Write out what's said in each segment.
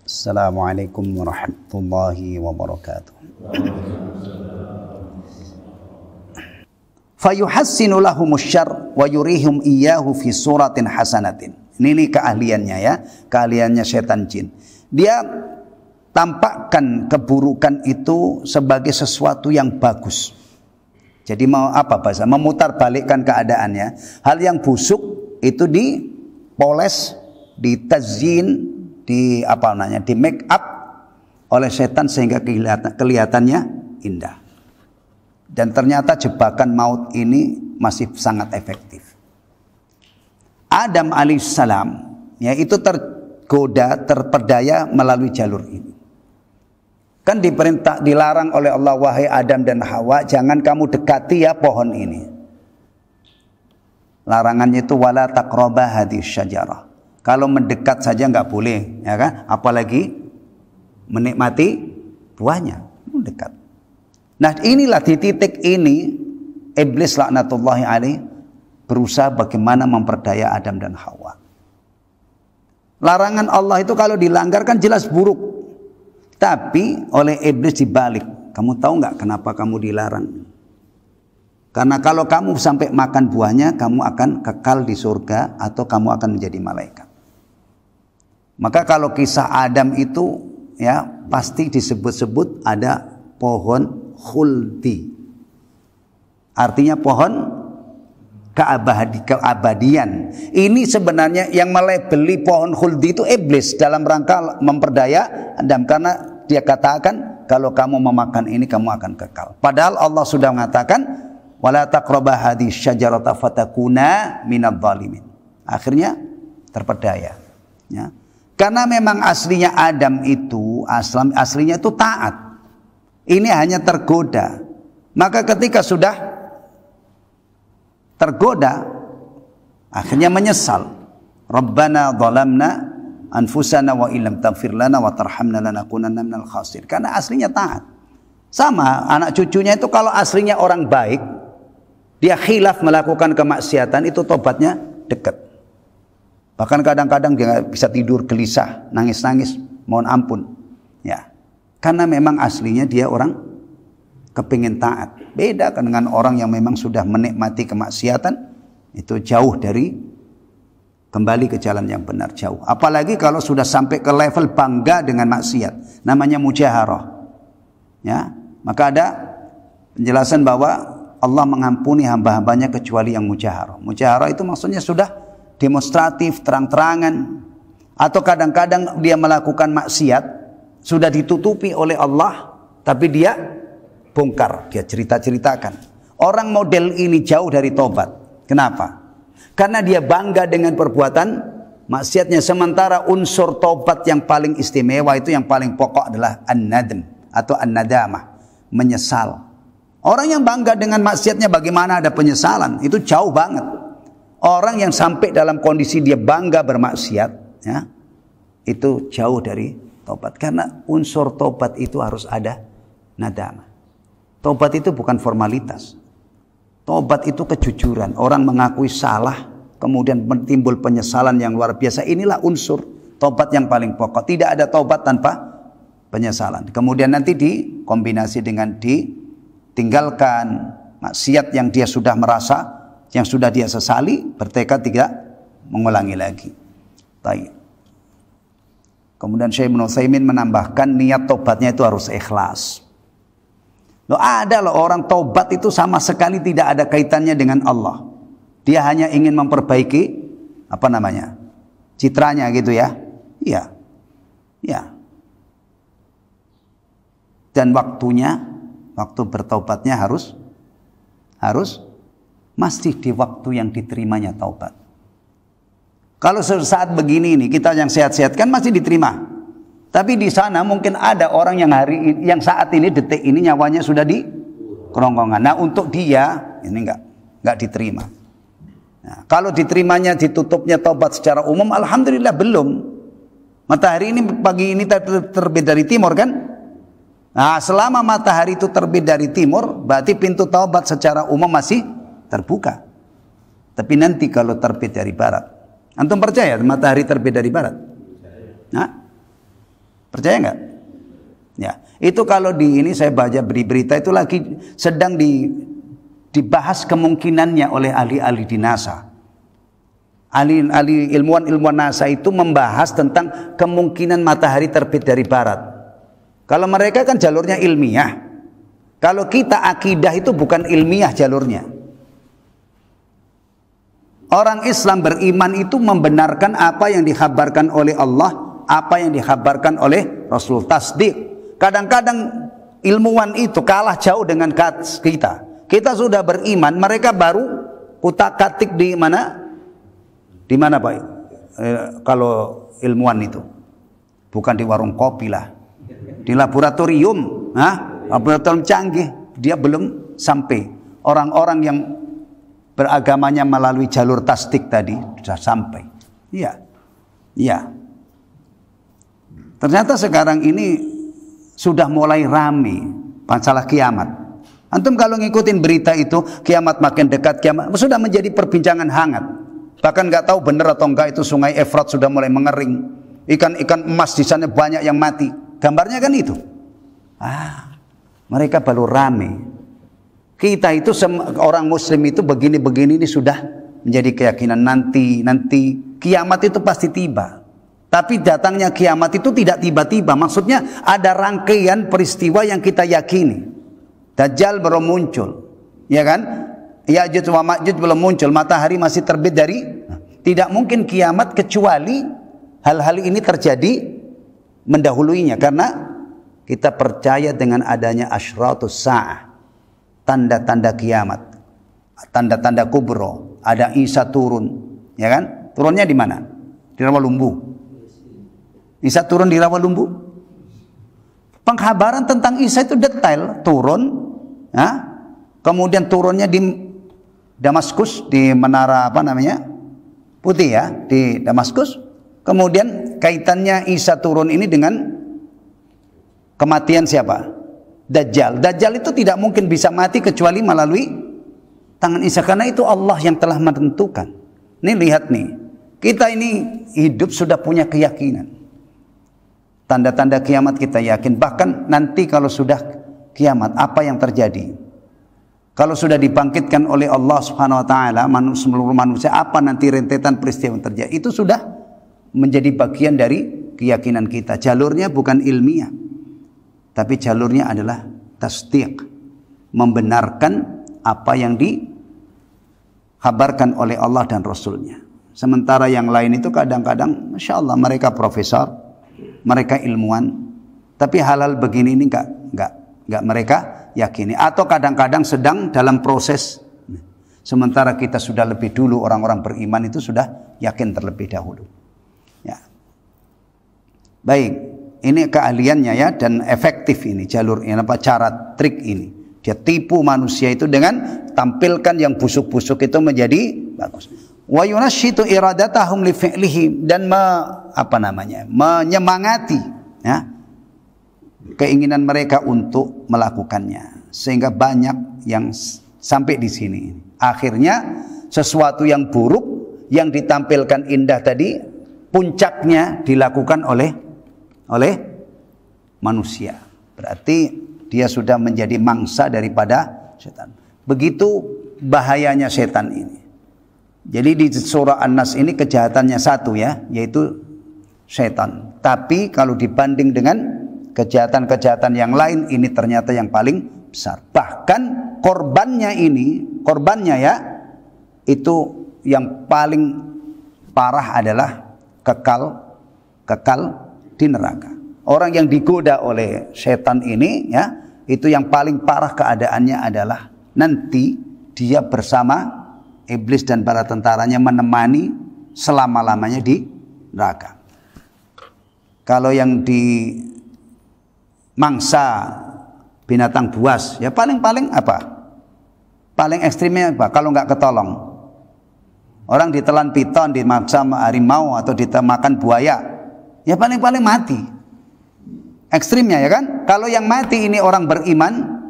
Assalamualaikum warahmatullahi wabarakatuh. Fayuhassinu lahumus syarr wa yurihum iyyahu fi suratin hasanatin. Ini keahliannya ya, keahliannya setan jin. Dia tampakkan keburukan itu sebagai sesuatu yang bagus. Jadi mau apa bahasa? Memutarbalikkan keadaannya. Hal yang busuk itu dipoles, ditazyin, di make up oleh setan sehingga kelihatannya indah. Dan ternyata jebakan maut ini masih sangat efektif. Adam alaihissalam ya itu tergoda, terperdaya melalui jalur ini. Kan dilarang oleh Allah, wahai Adam dan Hawa, jangan kamu dekati ya pohon ini. Larangannya itu wala taqraba hadhihi syajarah. Kalau mendekat saja nggak boleh, ya kan? Apalagi menikmati buahnya, mendekat. Nah inilah di titik ini iblis laknatullahi alaih berusaha bagaimana memperdaya Adam dan Hawa. Larangan Allah itu kalau dilanggar kan jelas buruk. Tapi oleh iblis dibalik. Kamu tahu nggak kenapa kamu dilarang? Karena kalau kamu sampai makan buahnya, kamu akan kekal di surga atau kamu akan menjadi malaikat. Maka kalau kisah Adam itu ya pasti disebut-sebut ada pohon khuldi. Artinya pohon keabadian. Ini sebenarnya yang melabeli pohon khuldi itu iblis dalam rangka memperdaya Adam, karena dia katakan kalau kamu memakan ini kamu akan kekal. Padahal Allah sudah mengatakan wala taqraba hadhihi syajarata fatakuna minadh dhalimin. Akhirnya terperdaya. Ya. Karena memang aslinya Adam itu aslinya itu taat. Ini hanya tergoda. Maka ketika sudah tergoda, akhirnya menyesal. Rabbana dhalamna anfusana wa illam taghfir lana wa tarhamna lanakunanna minal khasirin. Karena aslinya taat. Sama anak cucunya itu kalau aslinya orang baik, dia khilaf melakukan kemaksiatan, itu tobatnya dekat. Bahkan kadang-kadang dia bisa tidur gelisah, nangis-nangis, mohon ampun. Ya. Karena memang aslinya dia orang kepingin taat. Beda kan dengan orang yang memang sudah menikmati kemaksiatan, itu jauh dari kembali ke jalan yang benar, jauh. Apalagi kalau sudah sampai ke level bangga dengan maksiat, namanya mujaharah. Ya, maka ada penjelasan bahwa Allah mengampuni hamba-hambanya kecuali yang mujaharah. Mujaharah itu maksudnya sudah demonstratif, terang-terangan, atau kadang-kadang dia melakukan maksiat sudah ditutupi oleh Allah, tapi dia bongkar, dia cerita-ceritakan. Orang model ini jauh dari tobat. Kenapa? Karena dia bangga dengan perbuatan maksiatnya, sementara unsur tobat yang paling istimewa itu yang paling pokok adalah an-nadm atau an-nadamah, menyesal. Orang yang bangga dengan maksiatnya bagaimana ada penyesalan, itu jauh banget. Orang yang sampai dalam kondisi dia bangga bermaksiat, ya, itu jauh dari tobat. Karena unsur tobat itu harus ada nadamah. Tobat itu bukan formalitas. Tobat itu kejujuran. Orang mengakui salah, kemudian timbul penyesalan yang luar biasa. Inilah unsur tobat yang paling pokok. Tidak ada tobat tanpa penyesalan. Kemudian nanti dikombinasi dengan ditinggalkan maksiat yang dia sudah merasa, yang sudah dia sesali, bertekad tidak mengulangi lagi. Baik. Kemudian Syekh Ibnu Utsaimin menambahkan niat tobatnya itu harus ikhlas. Loh, ada loh orang tobat itu sama sekali tidak ada kaitannya dengan Allah. Dia hanya ingin memperbaiki citranya gitu ya. Iya. Ya. Dan waktu bertobatnya harus masih di waktu yang diterimanya taubat. Kalau saat begini ini kita yang sehat-sehat kan masih diterima. Tapi di sana mungkin ada orang yang saat ini detik ini nyawanya sudah di kerongkongan. Nah, untuk dia ini enggak diterima. Nah, kalau diterimanya ditutupnya taubat secara umum, alhamdulillah belum. Matahari ini pagi ini terbit dari timur kan? Nah, selama matahari itu terbit dari timur, berarti pintu taubat secara umum masih terbuka. Tapi nanti kalau terbit dari barat, antum percaya matahari terbit dari barat? Nah, Percaya nggak? Ya, itu kalau di ini saya baca berita itu lagi sedang dibahas kemungkinannya oleh ahli-ahli di NASA. Ahli ilmuwan NASA itu membahas tentang kemungkinan matahari terbit dari barat. Kalau mereka kan jalurnya ilmiah. Kalau kita akidah itu bukan ilmiah jalurnya. Orang Islam beriman itu membenarkan apa yang dikhabarkan oleh Allah, apa yang dikhabarkan oleh Rasul. Tasdik. Kadang-kadang ilmuwan itu kalah jauh dengan kita. Kita sudah beriman, mereka baru utak-atik di mana? Di mana Pak? Kalau ilmuwan itu bukan di warung kopi lah, di laboratorium, laboratorium canggih. Dia belum sampai. Orang-orang yang beragamanya melalui jalur tasdik tadi sudah sampai. Iya, iya. Ternyata sekarang ini sudah mulai rame masalah kiamat. Antum kalau ngikutin berita itu, kiamat makin dekat, kiamat sudah menjadi perbincangan hangat. Bahkan nggak tahu benar atau enggak itu sungai Efrat sudah mulai mengering. Ikan-ikan emas di sana banyak yang mati. Gambarnya kan itu. Mereka baru rame. Kita itu orang Muslim itu begini-begini ini sudah menjadi keyakinan nanti kiamat itu pasti tiba. Tapi datangnya kiamat itu tidak tiba-tiba. Maksudnya ada rangkaian peristiwa yang kita yakini. Dajjal belum muncul, ya kan? Ya'juj wa Ma'juj belum muncul. Matahari masih terbit dari. Tidak mungkin kiamat kecuali hal-hal ini terjadi mendahuluinya. Karena kita percaya dengan adanya asyratus sa'ah, tanda-tanda kiamat, tanda-tanda kubro. Ada Isa turun, ya kan? Turunnya di mana? Di Rawalumbu. Isa turun di Rawalumbu. Pengkhabaran tentang Isa itu detail, turun, kemudian turunnya di Damaskus, di menara putih ya, di Damaskus. Kemudian kaitannya Isa turun ini dengan kematian siapa? Dajjal. Dajjal itu tidak mungkin bisa mati kecuali melalui tangan Isa, karena itu Allah yang telah menentukan. Nih lihat nih, kita ini hidup sudah punya keyakinan. Tanda-tanda kiamat kita yakin. Bahkan nanti kalau sudah kiamat, apa yang terjadi? Kalau sudah dibangkitkan oleh Allah Subhanahu wa taala seluruh manusia, apa nanti rentetan peristiwa yang terjadi? Itu sudah menjadi bagian dari keyakinan kita. Jalurnya bukan ilmiah, tapi jalurnya adalah tasdiq, membenarkan apa yang dikhabarkan oleh Allah dan Rasulnya. Sementara yang lain itu kadang-kadang, Masya Allah, mereka profesor, mereka ilmuwan, tapi hal-hal begini ini enggak mereka yakini, atau kadang-kadang sedang dalam proses. Sementara kita sudah lebih dulu, orang-orang beriman itu sudah yakin terlebih dahulu. Ya. Baik, ini keahliannya ya, dan efektif ini jalur ini, cara trik ini. Dia tipu manusia itu dengan tampilkan yang busuk-busuk itu menjadi bagus. Wa yunashitu iradatahum li fi'lihi, dan menyemangati ya keinginan mereka untuk melakukannya, sehingga banyak yang sampai di sini. Akhirnya sesuatu yang buruk yang ditampilkan indah tadi, puncaknya dilakukan oleh manusia. Berarti dia sudah menjadi mangsa daripada setan. Begitu bahayanya setan ini. Jadi di surah An-Nas ini kejahatannya satu ya, yaitu setan. Tapi kalau dibanding dengan kejahatan-kejahatan yang lain, ini ternyata yang paling besar. Bahkan korbannya ya, itu yang paling parah adalah kekal di neraka. Orang yang digoda oleh setan ini ya, itu yang paling parah keadaannya adalah nanti dia bersama iblis dan para tentaranya menemani selama-lamanya di neraka. Kalau yang di mangsa binatang buas, ya paling-paling apa? Paling ekstrimnya apa? Kalau nggak ketolong, orang ditelan piton, dimaksa harimau atau ditemakan buaya, ya paling-paling mati. Ekstrimnya ya kan? Kalau yang mati ini orang beriman,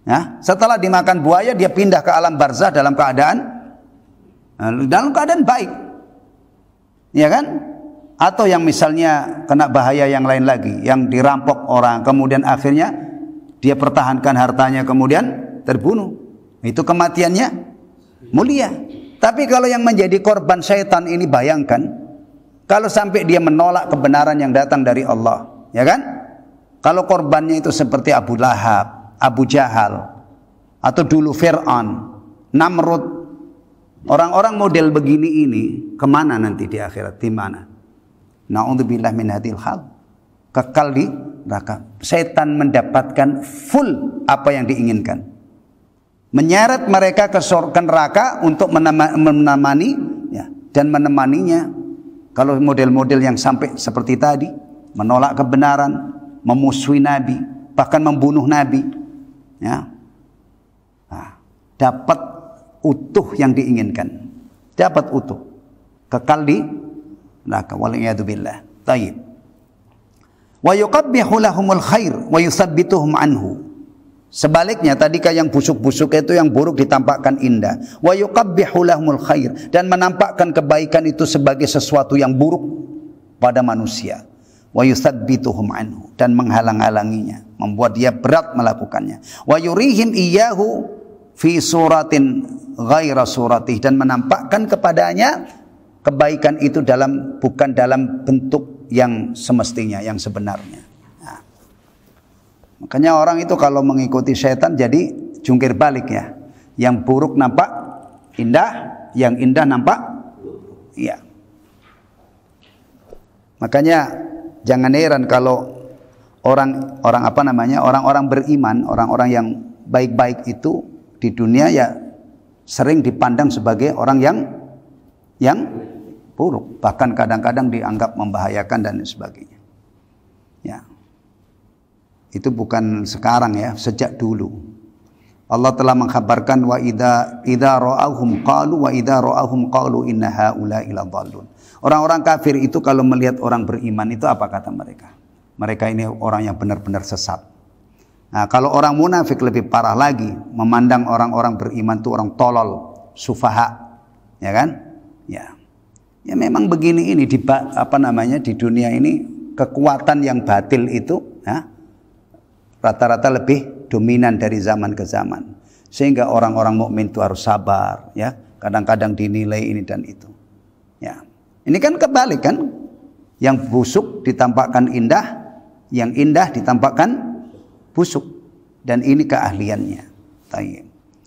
ya, setelah dimakan buaya dia pindah ke alam barzah dalam keadaan baik, ya kan? Atau yang misalnya kena bahaya yang lain lagi, yang dirampok orang, kemudian akhirnya dia pertahankan hartanya, kemudian terbunuh. Itu kematiannya mulia. Tapi kalau yang menjadi korban syaitan ini, bayangkan kalau sampai dia menolak kebenaran yang datang dari Allah, ya kan? Kalau korbannya itu seperti Abu Lahab, Abu Jahal, atau dulu Fir'aun, Namrud, orang-orang model begini ini, kemana nanti di akhirat? Di mana? Na'udzubillah min hadhil hal. Kekal di neraka. Setan mendapatkan full apa yang diinginkan. Menyeret mereka ke neraka untuk menemani ya, dan menemaninya. Kalau model-model yang sampai seperti tadi, menolak kebenaran, memusuhi Nabi, bahkan membunuh Nabi, ya, nah, dapat utuh yang diinginkan, dapat utuh, kekal di neraka. Waliyadzubillah. Taib. Wa yuqabbihu lahumul khair wa yusabbituhum anhu. Sebaliknya tadi yang busuk-busuk itu, yang buruk ditampakkan indah. Wa yuqabbihu lahumul khair, dan menampakkan kebaikan itu sebagai sesuatu yang buruk pada manusia. Wa yusabbituhum anhu, dan menghalang-halanginya, membuat dia berat melakukannya. Wa yurihim iyyahu fi suratin ghaira suratih, dan menampakkan kepadanya kebaikan itu bukan dalam bentuk yang semestinya, yang sebenarnya. Nah, makanya orang itu kalau mengikuti setan jadi jungkir balik ya. Yang buruk nampak indah, yang indah nampak iya. Makanya jangan heran kalau orang-orang beriman, orang-orang yang baik-baik itu di dunia ya sering dipandang sebagai orang yang buruk, bahkan kadang-kadang dianggap membahayakan dan sebagainya. Ya. Itu bukan sekarang ya, sejak dulu. Allah telah mengkhabarkan wa idza ra'ahum qalu inna haula'i ladallun. Orang-orang kafir itu kalau melihat orang beriman itu apa kata mereka? Mereka ini orang yang benar-benar sesat. Nah, kalau orang munafik lebih parah lagi, memandang orang-orang beriman itu orang tolol, sufaha. Ya kan? Ya. Ya memang begini ini di dunia ini kekuatan yang batil itu ya, rata-rata lebih dominan dari zaman ke zaman, sehingga orang-orang mukmin itu harus sabar ya, kadang-kadang dinilai ini dan itu ya. Ini kan kebalik kan, yang busuk ditampakkan indah, yang indah ditampakkan busuk, dan ini keahliannya. Tayyib.